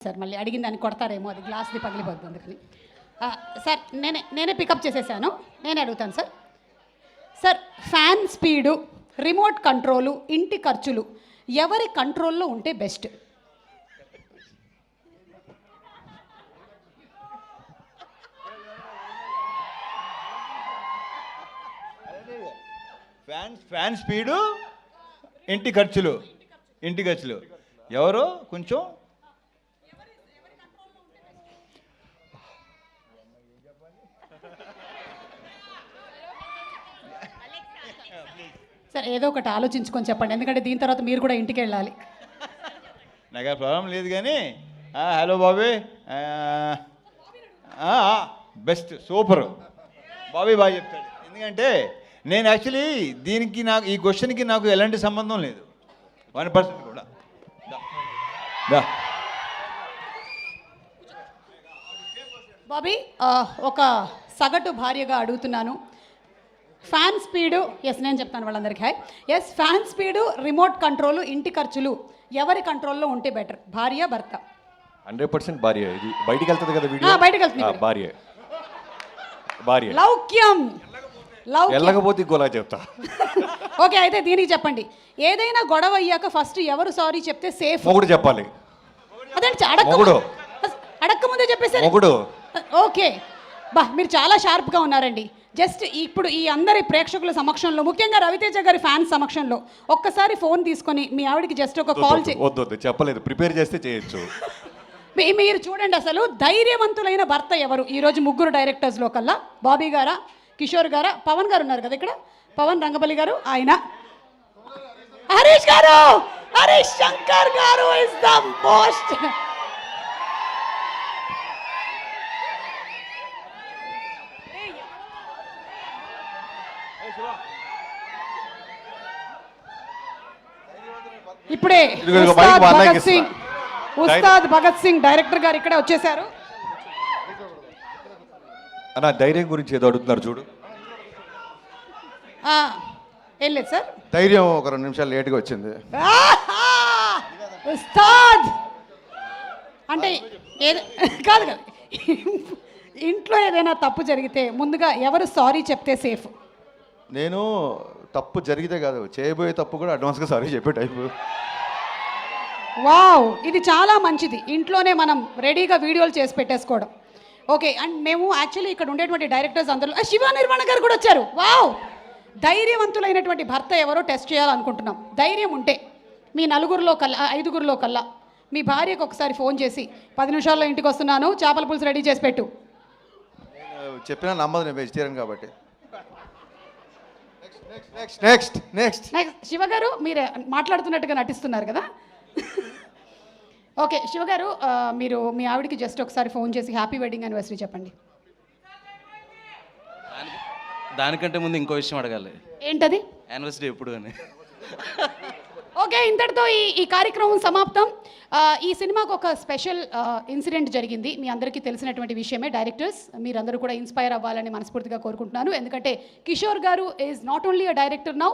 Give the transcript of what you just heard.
Sir మళ్ళీ అడిగిన దాన్ని కొడతారేమో, అది గ్లాస్ది పగిలిపోతుంది అందుకని. సార్ నేనే పికప్ చేసేసాను, నేనే అడుగుతాను sir. Sir, fan speed, remote control, ఇంటి ఖర్చులు ఎవరి కంట్రోల్లో ఉంటే బెస్ట్? ఫ్యాన్ స్పీడు, ఇంటి ఖర్చులు ఎవరో కొంచెం సార్ ఏదో ఒకటి ఆలోచించుకొని చెప్పండి, ఎందుకంటే దీని తర్వాత మీరు కూడా ఇంటికి వెళ్ళాలి. నాకు ఆ ప్రాబ్లం లేదు కానీ hello Bobby, best super Bobby బాగా చెప్తాడు. ఎందుకంటే నేను యాక్చువల్లీ దీనికి నాకు ఈ క్వశ్చన్కి నాకు ఎలాంటి సంబంధం లేదు 1% కూడా. బాబీ, ఒక సగటు భార్యగా అడుగుతున్నాను, ఫ్యాన్ స్పీడు, నేను చెప్తాను వాళ్ళందరికీ hi. Fan speed, remote control, ఇంటి ఖర్చులు ఎవరి కంట్రోల్లో ఉంటే బెటర్, భార్య భర్త? 100% భార్య. ఇది బయటికి వెళ్తుంది కదా వీడియో, బయటకు వెళ్తుంది భార్య. లౌక్యం వెళ్ళకపోతే గోలా చెప్తా. ఓకే, అయితే దీనికి చెప్పండి, ఏదైనా గొడవ అయ్యాక ఫస్ట్ ఎవరు సారీ చెప్తే సేఫ్? మొగుడు చెప్పాలి. అదేంటి అడక్క ముందే చెప్పేసి మొగుడు. ఓకే మీరు చాలా షార్ప్గా ఉన్నారండి. జస్ట్ ఇప్పుడు ఈ అందరి ప్రేక్షకుల సమక్షంలో, ముఖ్యంగా రవితేజ గారి ఫ్యాన్స్ సమక్షంలో ఒక్కసారి ఫోన్ తీసుకొని మీ ఆవిడకి జస్ట్ ఒక కాల్ వద్దు చెప్పలేదు, ప్రిపేర్ చేస్తే చేయొచ్చు. మీరు చూడండి, అసలు ధైర్యవంతులైన భర్త ఎవరు ఈరోజు ముగ్గురు డైరెక్టర్స్లో కల్లా? బాబీ గారా, కిషోర్ గారా, పవన్ గారు ఉన్నారు కదా ఇక్కడ, పవన్ రంగబలి గారు, ఆయన హరీష్ గారు, హరీష్ శంకర్ గారు ఇస్ ద మోస్ట్. ఇప్పుడే ఉస్తాద్ భగత్ సింగ్ డైరెక్టర్ గారు ఇక్కడే వచ్చేసారు. అన్న ధైర్యం గురించి ఏదో అడుగుతున్నారు చూడు. ఏం లేదు సార్, ధైర్యం ఒక 2 నిమిషాలు లేట్గా వచ్చింది. ఉస్తాద్ అంటే కాదు కదా, ఇంట్లో ఏదైనా తప్పు జరిగితే ముందుగా ఎవరు సారీ చెప్తే సేఫ్? నేను తప్పు జరిగితే కాదు, చేయబోయే తప్పు కూడా అడ్వాన్స్గా సారీ చెప్పే టైపు. వావ్, ఇది చాలా మంచిది. ఇంట్లోనే మనం రెడీగా వీడియోలు చేసి పెట్టేసుకోవడం. ఓకే, అండ్ మేము యాక్చువల్లీ ఇక్కడ ఉండేటువంటి డైరెక్టర్స్ అందరూ, శివ నిర్మాణ గారు కూడా వచ్చారు. వావ్, ధైర్యవంతులైనటువంటి భర్త ఎవరో టెస్ట్ చేయాలనుకుంటున్నాం. ధైర్యం ఉంటే మీ 4గురిలో కల్లా 5గురిలో కల్లా మీ భార్యకు ఒకసారి ఫోన్ చేసి 10 నిమిషాల్లో ఇంటికి వస్తున్నాను, చేపల పులుసు రెడీ చేసి పెట్టు. చెప్పినా నమ్మదు, నేను వెజిటేరియన్ కాబట్టి. నెక్స్ట్ శివ గారు, మీరు మాట్లాడుతున్నట్టుగా నటిస్తున్నారు కదా. ఓకే శివ గారు, మీరు మీ ఆవిడకి జస్ట్ ఒకసారి ఫోన్ చేసి హ్యాపీ వెడ్డింగ్ యానివర్సరీ చెప్పండి. దానికంటే ముందు ఇంకో విషయం అడగాలి. ఏంటది? యానివర్సరీ ఎప్పుడు అని. ఓకే, ఇంతటితో ఈ కార్యక్రమం సమాప్తం. ఈ సినిమాకు ఒక స్పెషల్ ఇన్సిడెంట్ జరిగింది, మీ అందరికీ తెలిసినటువంటి విషయమే. డైరెక్టర్స్ మీరందరూ కూడా ఇన్స్పైర్ అవ్వాలని మనస్ఫూర్తిగా కోరుకుంటున్నాను. ఎందుకంటే కిషోర్ గారు is not only a director now,